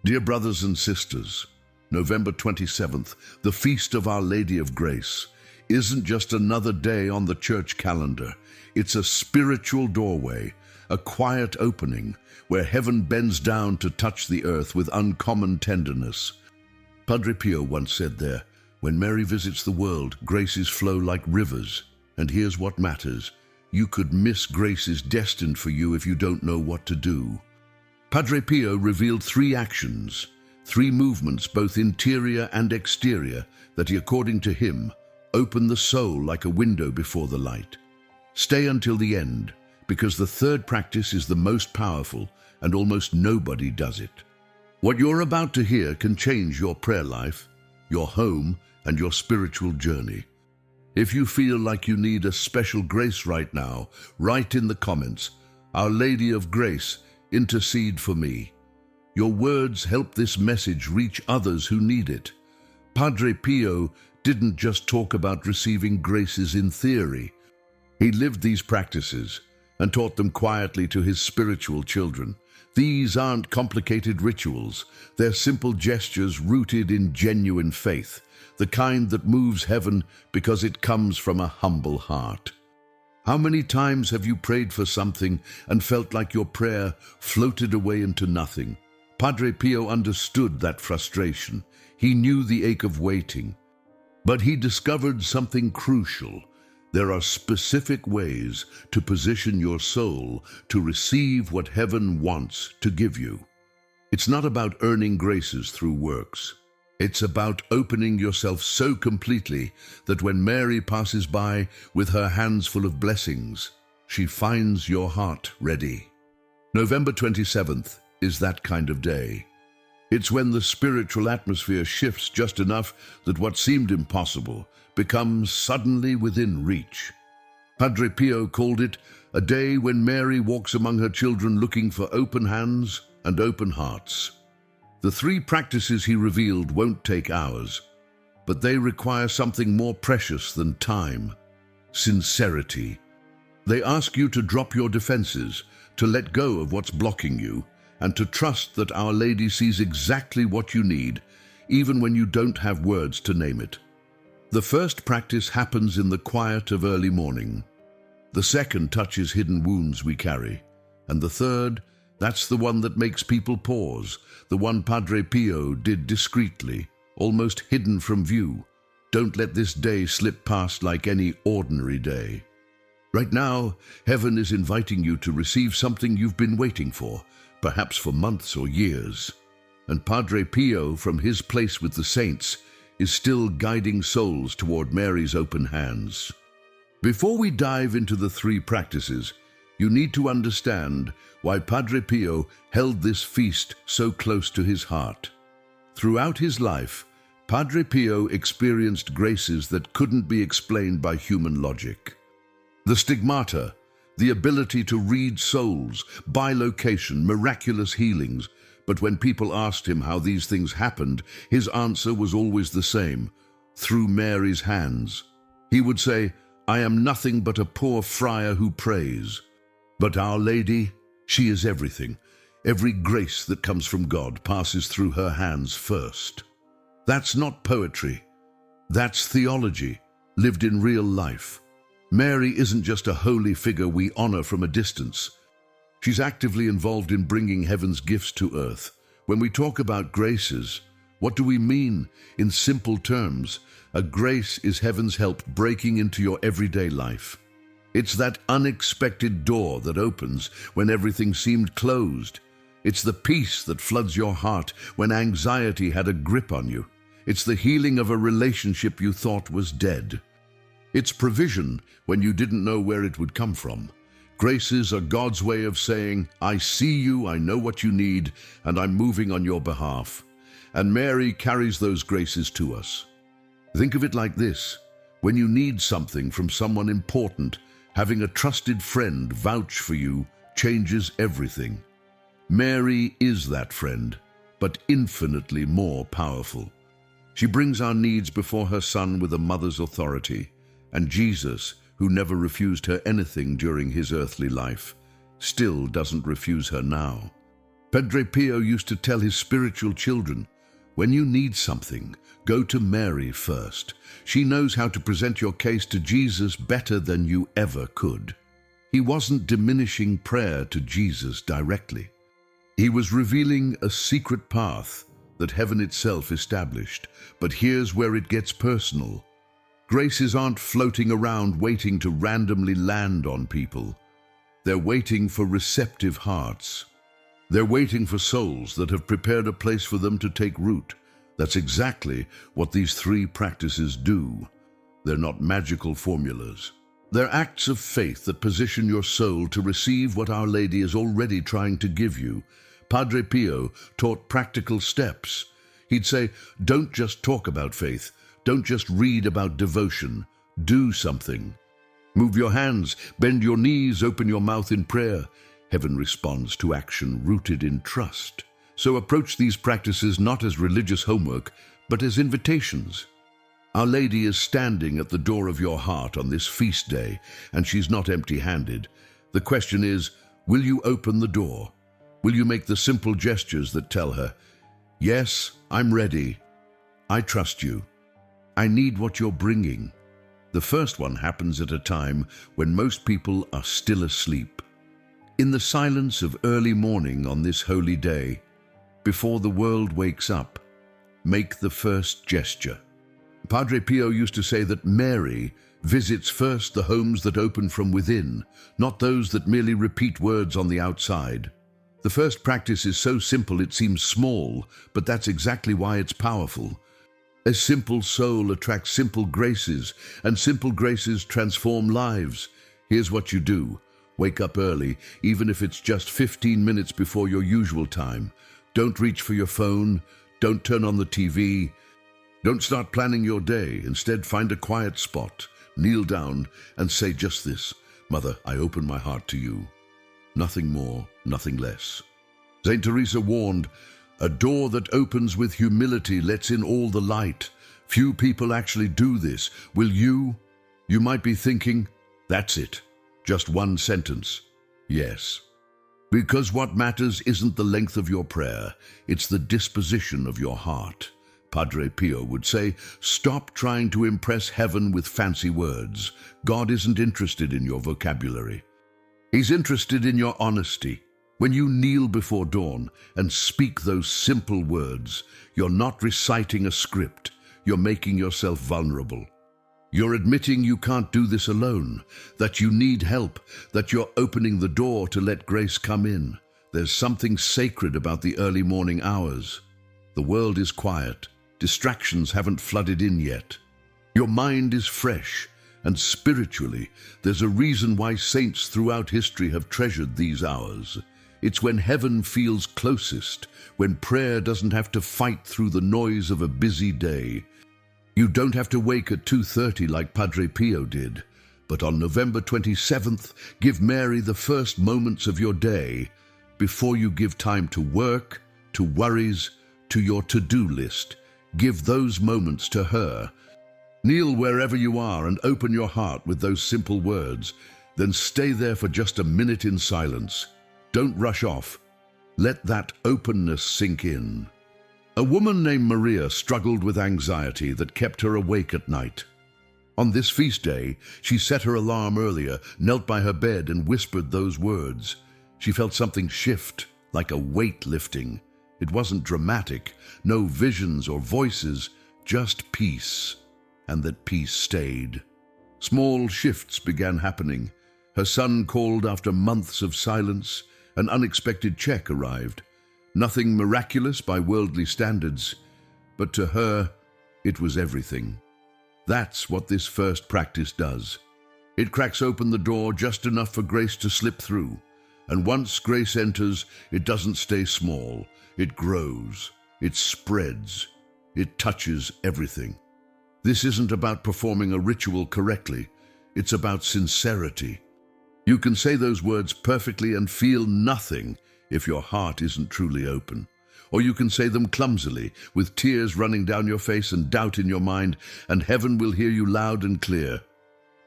Dear brothers and sisters, November 27th, the Feast of Our Lady of Grace, isn't just another day on the church calendar. It's a spiritual doorway, a quiet opening where heaven bends down to touch the earth with uncommon tenderness. Padre Pio once said there, "When Mary visits the world, graces flow like rivers. And here's what matters. You could miss graces destined for you if you don't know what to do." Padre Pio revealed three actions, three movements, both interior and exterior, that according to him, open the soul like a window before the light. Stay until the end, because the third practice is the most powerful, and almost nobody does it. What you're about to hear can change your prayer life, your home, and your spiritual journey. If you feel like you need a special grace right now, write in the comments, "Our Lady of Grace, intercede for me." Your words help this message reach others who need it. Padre Pio didn't just talk about receiving graces in theory. He lived these practices and taught them quietly to his spiritual children. These aren't complicated rituals. They're simple gestures rooted in genuine faith, the kind that moves heaven because it comes from a humble heart. How many times have you prayed for something and felt like your prayer floated away into nothing? Padre Pio understood that frustration. He knew the ache of waiting. But he discovered something crucial. There are specific ways to position your soul to receive what heaven wants to give you. It's not about earning graces through works. It's about opening yourself so completely that when Mary passes by with her hands full of blessings, she finds your heart ready. November 27th is that kind of day. It's when the spiritual atmosphere shifts just enough that what seemed impossible becomes suddenly within reach. Padre Pio called it a day when Mary walks among her children looking for open hands and open hearts. The three practices he revealed won't take hours, but they require something more precious than time: sincerity. They ask you to drop your defenses, to let go of what's blocking you, and to trust that Our Lady sees exactly what you need, even when you don't have words to name it. The first practice happens in the quiet of early morning. The second touches hidden wounds we carry. And the third, that's the one that makes people pause, the one Padre Pio did discreetly, almost hidden from view. Don't let this day slip past like any ordinary day. Right now, heaven is inviting you to receive something you've been waiting for, perhaps for months or years. And Padre Pio, from his place with the saints, is still guiding souls toward Mary's open hands. Before we dive into the three practices, you need to understand why Padre Pio held this feast so close to his heart. Throughout his life, Padre Pio experienced graces that couldn't be explained by human logic. The stigmata, the ability to read souls, bilocation, miraculous healings. But when people asked him how these things happened, his answer was always the same: through Mary's hands. He would say, "I am nothing but a poor friar who prays." But Our Lady, she is everything. Every grace that comes from God passes through her hands first. That's not poetry. That's theology, lived in real life. Mary isn't just a holy figure we honor from a distance. She's actively involved in bringing heaven's gifts to earth. When we talk about graces, what do we mean? In simple terms, a grace is heaven's help breaking into your everyday life. It's that unexpected door that opens when everything seemed closed. It's the peace that floods your heart when anxiety had a grip on you. It's the healing of a relationship you thought was dead. It's provision when you didn't know where it would come from. Graces are God's way of saying, "I see you, I know what you need, and I'm moving on your behalf." And Mary carries those graces to us. Think of it like this: when you need something from someone important, having a trusted friend vouch for you changes everything. Mary is that friend, but infinitely more powerful. She brings our needs before her Son with a mother's authority, and Jesus, who never refused her anything during his earthly life, still doesn't refuse her now. Padre Pio used to tell his spiritual children, when you need something, go to Mary first. She knows how to present your case to Jesus better than you ever could. He wasn't diminishing prayer to Jesus directly. He was revealing a secret path that heaven itself established. But here's where it gets personal. Graces aren't floating around waiting to randomly land on people. They're waiting for receptive hearts. They're waiting for souls that have prepared a place for them to take root. That's exactly what these three practices do. They're not magical formulas. They're acts of faith that position your soul to receive what Our Lady is already trying to give you. Padre Pio taught practical steps. He'd say, don't just talk about faith. Don't just read about devotion. Do something. Move your hands, bend your knees, open your mouth in prayer. Heaven responds to action rooted in trust. So approach these practices not as religious homework, but as invitations. Our Lady is standing at the door of your heart on this feast day, and she's not empty-handed. The question is, will you open the door? Will you make the simple gestures that tell her, yes, I'm ready. I trust you. I need what you're bringing. The first one happens at a time when most people are still asleep. In the silence of early morning on this holy day, before the world wakes up, make the first gesture. Padre Pio used to say that Mary visits first the homes that open from within, not those that merely repeat words on the outside. The first practice is so simple it seems small, but that's exactly why it's powerful. A simple soul attracts simple graces, and simple graces transform lives. Here's what you do. Wake up early, even if it's just 15 minutes before your usual time. Don't reach for your phone. Don't turn on the TV. Don't start planning your day. Instead, find a quiet spot, kneel down, and say just this: Mother, I open my heart to you. Nothing more, nothing less. Saint Teresa warned, a door that opens with humility lets in all the light. Few people actually do this. Will you? You might be thinking, that's it. Just one sentence. Yes. Because what matters isn't the length of your prayer, it's the disposition of your heart. Padre Pio would say, stop trying to impress heaven with fancy words. God isn't interested in your vocabulary. He's interested in your honesty. When you kneel before dawn and speak those simple words, you're not reciting a script. You're making yourself vulnerable. You're admitting you can't do this alone, that you need help, that you're opening the door to let grace come in. There's something sacred about the early morning hours. The world is quiet. Distractions haven't flooded in yet. Your mind is fresh, and spiritually, there's a reason why saints throughout history have treasured these hours. It's when heaven feels closest, when prayer doesn't have to fight through the noise of a busy day. You don't have to wake at 2:30 like Padre Pio did, but on November 27th, give Mary the first moments of your day before you give time to work, to worries, to your to-do list. Give those moments to her. Kneel wherever you are and open your heart with those simple words. Then stay there for just a minute in silence. Don't rush off. Let that openness sink in. A woman named Maria struggled with anxiety that kept her awake at night. On this feast day, she set her alarm earlier, knelt by her bed and whispered those words. She felt something shift, like a weight lifting. It wasn't dramatic, no visions or voices, just peace. And that peace stayed. Small shifts began happening. Her son called after months of silence. An unexpected check arrived. Nothing miraculous by worldly standards, but to her, it was everything. That's what this first practice does. It cracks open the door just enough for grace to slip through. And once grace enters, it doesn't stay small. It grows. It spreads. It touches everything. This isn't about performing a ritual correctly. It's about sincerity. You can say those words perfectly and feel nothing if your heart isn't truly open. Or you can say them clumsily, with tears running down your face and doubt in your mind, and heaven will hear you loud and clear.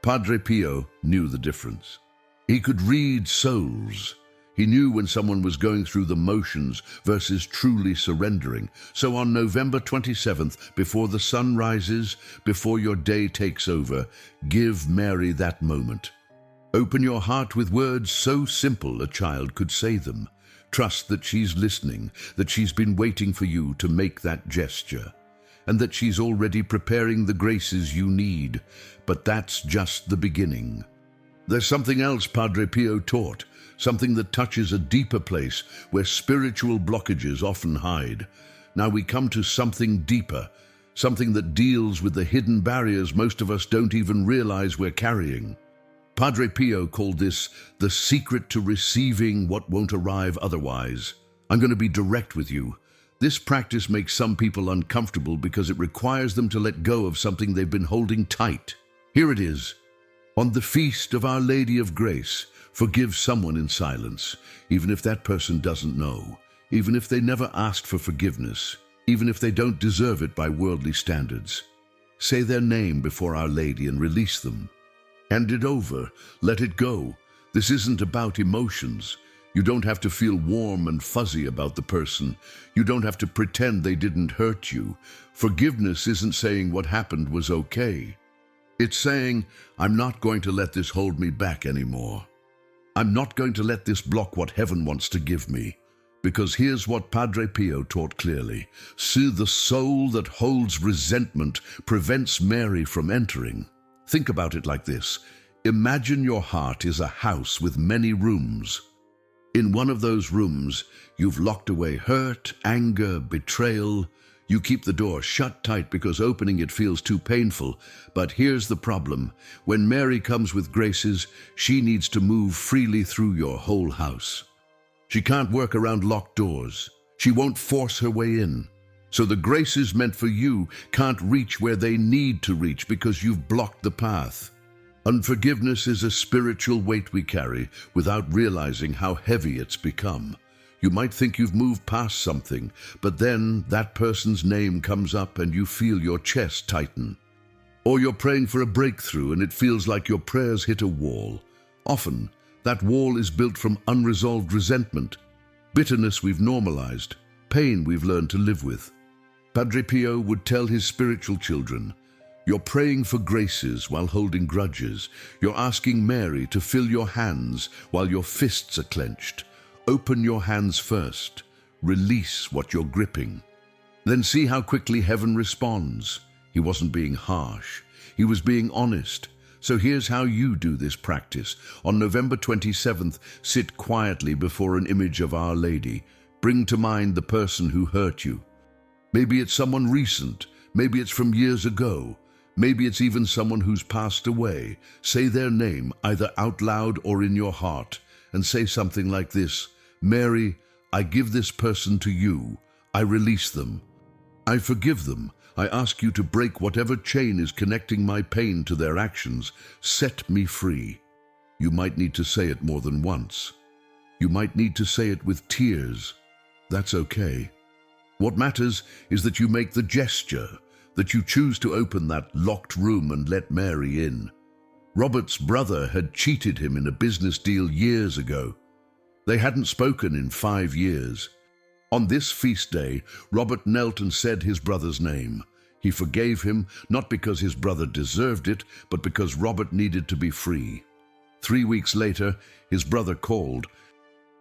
Padre Pio knew the difference. He could read souls. He knew when someone was going through the motions versus truly surrendering. So on November 27th, before the sun rises, before your day takes over, give Mary that moment. Open your heart with words so simple a child could say them. Trust that she's listening, that she's been waiting for you to make that gesture, and that she's already preparing the graces you need. But that's just the beginning. There's something else Padre Pio taught, something that touches a deeper place where spiritual blockages often hide. Now we come to something deeper, something that deals with the hidden barriers most of us don't even realize we're carrying. Padre Pio called this the secret to receiving what won't arrive otherwise. I'm going to be direct with you. This practice makes some people uncomfortable because it requires them to let go of something they've been holding tight. Here it is. On the feast of Our Lady of Grace, forgive someone in silence, even if that person doesn't know, even if they never asked for forgiveness, even if they don't deserve it by worldly standards. Say their name before Our Lady and release them. Hand it over. Let it go. This isn't about emotions. You don't have to feel warm and fuzzy about the person. You don't have to pretend they didn't hurt you. Forgiveness isn't saying what happened was okay. It's saying, I'm not going to let this hold me back anymore. I'm not going to let this block what heaven wants to give me. Because here's what Padre Pio taught clearly. See, the soul that holds resentment prevents Mary from entering. Think about it like this. Imagine your heart is a house with many rooms. In one of those rooms, you've locked away hurt, anger, betrayal. You keep the door shut tight because opening it feels too painful. But here's the problem. When Mary comes with graces, she needs to move freely through your whole house. She can't work around locked doors. She won't force her way in. So the graces meant for you can't reach where they need to reach because you've blocked the path. Unforgiveness is a spiritual weight we carry without realizing how heavy it's become. You might think you've moved past something, but then that person's name comes up and you feel your chest tighten. Or you're praying for a breakthrough and it feels like your prayers hit a wall. Often, that wall is built from unresolved resentment, bitterness we've normalized, pain we've learned to live with. Padre Pio would tell his spiritual children, you're praying for graces while holding grudges. You're asking Mary to fill your hands while your fists are clenched. Open your hands first. Release what you're gripping. Then see how quickly heaven responds. He wasn't being harsh. He was being honest. So here's how you do this practice. On November 27th, sit quietly before an image of Our Lady. Bring to mind the person who hurt you. Maybe it's someone recent. Maybe it's from years ago. Maybe it's even someone who's passed away. Say their name, either out loud or in your heart, and say something like this. Mary, I give this person to you. I release them. I forgive them. I ask you to break whatever chain is connecting my pain to their actions. Set me free. You might need to say it more than once. You might need to say it with tears. That's okay. What matters is that you make the gesture, that you choose to open that locked room and let Mary in. Robert's brother had cheated him in a business deal years ago. They hadn't spoken in 5 years. On this feast day, Robert knelt and said his brother's name. He forgave him, not because his brother deserved it, but because Robert needed to be free. 3 weeks later, his brother called.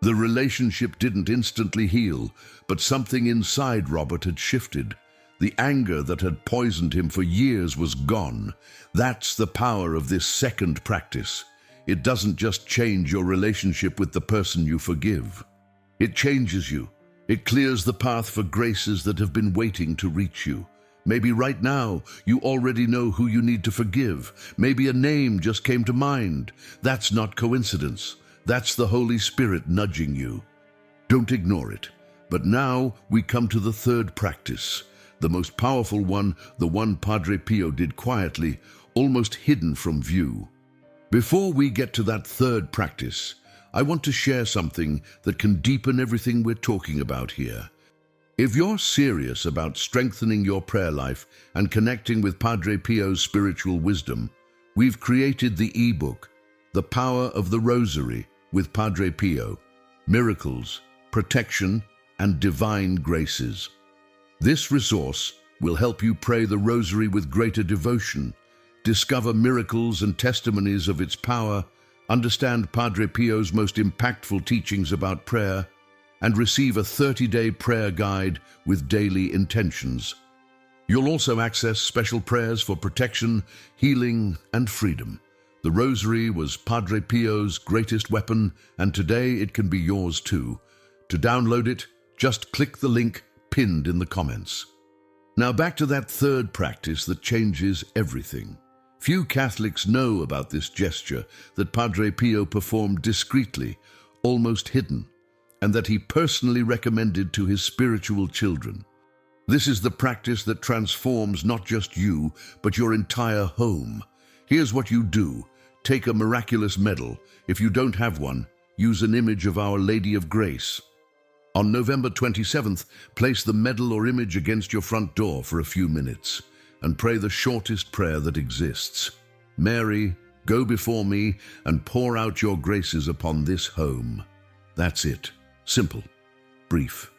The relationship didn't instantly heal, but something inside Robert had shifted. The anger that had poisoned him for years was gone. That's the power of this second practice. It doesn't just change your relationship with the person you forgive. It changes you. It clears the path for graces that have been waiting to reach you. Maybe right now you already know who you need to forgive. Maybe a name just came to mind. That's not coincidence. That's the Holy Spirit nudging you. Don't ignore it. But now we come to the third practice, the most powerful one, the one Padre Pio did quietly, almost hidden from view. Before we get to that third practice, I want to share something that can deepen everything we're talking about here. If you're serious about strengthening your prayer life and connecting with Padre Pio's spiritual wisdom, we've created the ebook, The Power of the Rosary with Padre Pio. miracles, protection, and divine graces. This resource will help you pray the Rosary with greater devotion, discover miracles and testimonies of its power, understand Padre Pio's most impactful teachings about prayer, and receive a 30-day prayer guide with daily intentions. You'll also access special prayers for protection, healing, and freedom. The Rosary was Padre Pio's greatest weapon, and today it can be yours too. To download it, just click the link pinned in the comments. Now back to that third practice that changes everything. Few Catholics know about this gesture that Padre Pio performed discreetly, almost hidden, and that he personally recommended to his spiritual children. This is the practice that transforms not just you, but your entire home. Here's what you do. Take a miraculous medal. If you don't have one, use an image of Our Lady of Grace. On November 27th, place the medal or image against your front door for a few minutes and pray the shortest prayer that exists. Mary, go before me and pour out your graces upon this home. That's it. Simple, brief,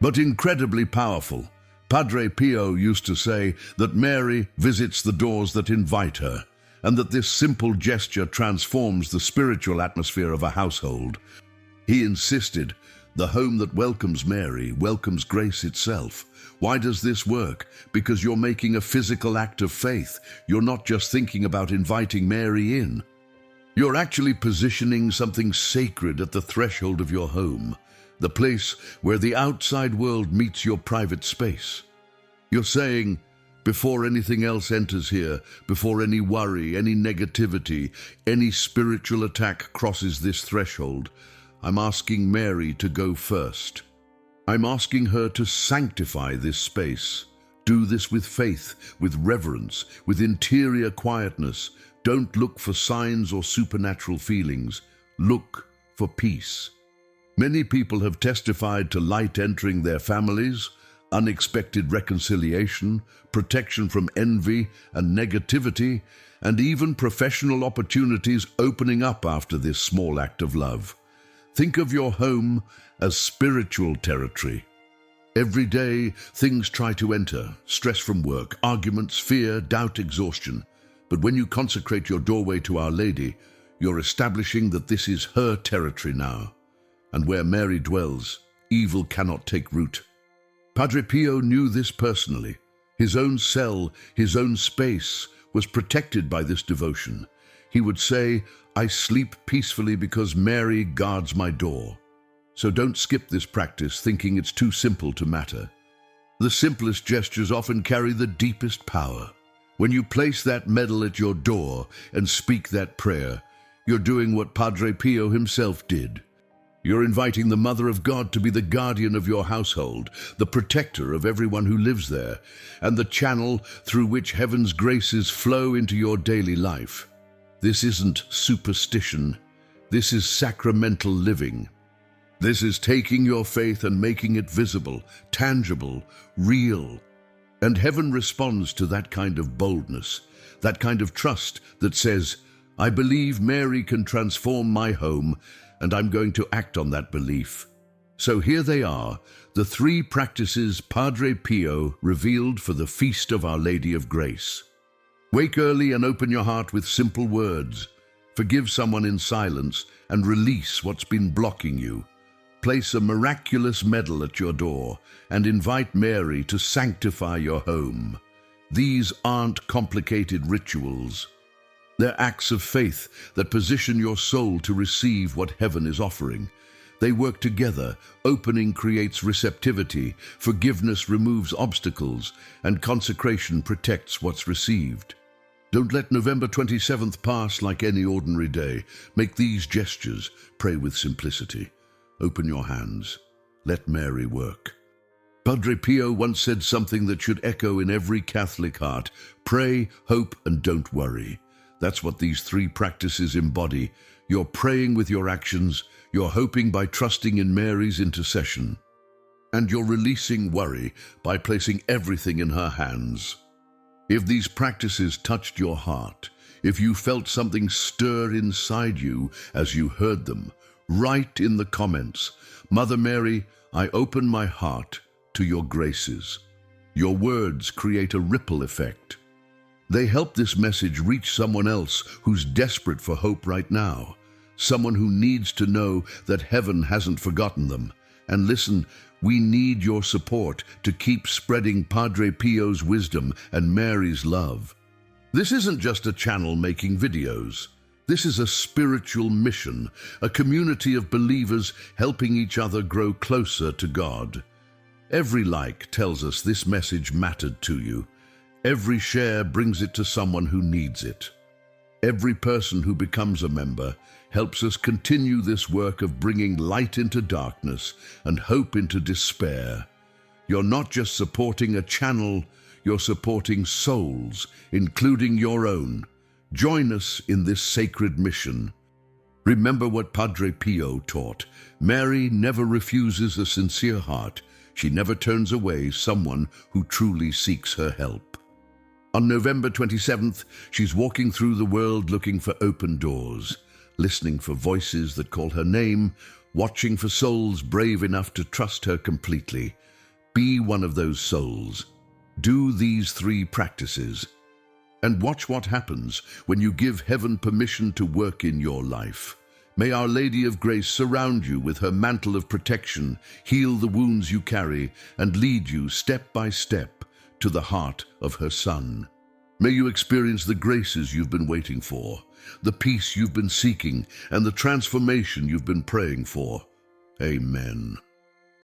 but incredibly powerful. Padre Pio used to say that Mary visits the doors that invite her, and that this simple gesture transforms the spiritual atmosphere of a household. He insisted, the home that welcomes Mary welcomes grace itself. Why does this work? Because you're making a physical act of faith. You're not just thinking about inviting Mary in. You're actually positioning something sacred at the threshold of your home, the place where the outside world meets your private space. You're saying, before anything else enters here, before any worry, any negativity, any spiritual attack crosses this threshold, I'm asking Mary to go first. I'm asking her to sanctify this space. Do this with faith, with reverence, with interior quietness. Don't look for signs or supernatural feelings. Look for peace. Many people have testified to light entering their families, unexpected reconciliation, protection from envy and negativity, and even professional opportunities opening up after this small act of love. Think of your home as spiritual territory. Every day, things try to enter, stress from work, arguments, fear, doubt, exhaustion. But when you consecrate your doorway to Our Lady, you're establishing that this is her territory now. And where Mary dwells, evil cannot take root. Padre Pio knew this personally. His own cell, his own space, was protected by this devotion. He would say, I sleep peacefully because Mary guards my door. So don't skip this practice thinking it's too simple to matter. The simplest gestures often carry the deepest power. When you place that medal at your door and speak that prayer, you're doing what Padre Pio himself did. You're inviting the Mother of God to be the guardian of your household, the protector of everyone who lives there, and the channel through which heaven's graces flow into your daily life. This isn't superstition. This is sacramental living. This is taking your faith and making it visible, tangible, real. And heaven responds to that kind of boldness, that kind of trust that says, I believe Mary can transform my home, and I'm going to act on that belief. So here they are, the three practices Padre Pio revealed for the Feast of Our Lady of Grace. Wake early and open your heart with simple words. Forgive someone in silence and release what's been blocking you. Place a miraculous medal at your door and invite Mary to sanctify your home. These aren't complicated rituals. They're acts of faith that position your soul to receive what heaven is offering. They work together. Opening creates receptivity, forgiveness removes obstacles, and consecration protects what's received. Don't let November 27th pass like any ordinary day. Make these gestures. Pray with simplicity. Open your hands. Let Mary work. Padre Pio once said something that should echo in every Catholic heart. Pray, hope, and don't worry. That's what these three practices embody. You're praying with your actions, you're hoping by trusting in Mary's intercession, and you're releasing worry by placing everything in her hands. If these practices touched your heart, if you felt something stir inside you as you heard them, Write in the comments, Mother Mary, I open my heart to your graces. Your words create a ripple effect. They help this message reach someone else who's desperate for hope right now, someone who needs to know that heaven hasn't forgotten them. And listen, we need your support to keep spreading Padre Pio's wisdom and Mary's love. This isn't just a channel making videos. This is a spiritual mission, a community of believers helping each other grow closer to God. Every like tells us this message mattered to you. Every share brings it to someone who needs it. Every person who becomes a member helps us continue this work of bringing light into darkness and hope into despair. You're not just supporting a channel, you're supporting souls, including your own. Join us in this sacred mission. Remember what Padre Pio taught. Mary never refuses a sincere heart. She never turns away someone who truly seeks her help. On November 27th, she's walking through the world looking for open doors, listening for voices that call her name, watching for souls brave enough to trust her completely. Be one of those souls. Do these 3 practices, and watch what happens when you give heaven permission to work in your life. May Our Lady of Grace surround you with her mantle of protection, heal the wounds you carry, and lead you step by step to the heart of her Son. May you experience the graces you've been waiting for, the peace you've been seeking, and the transformation you've been praying for. Amen.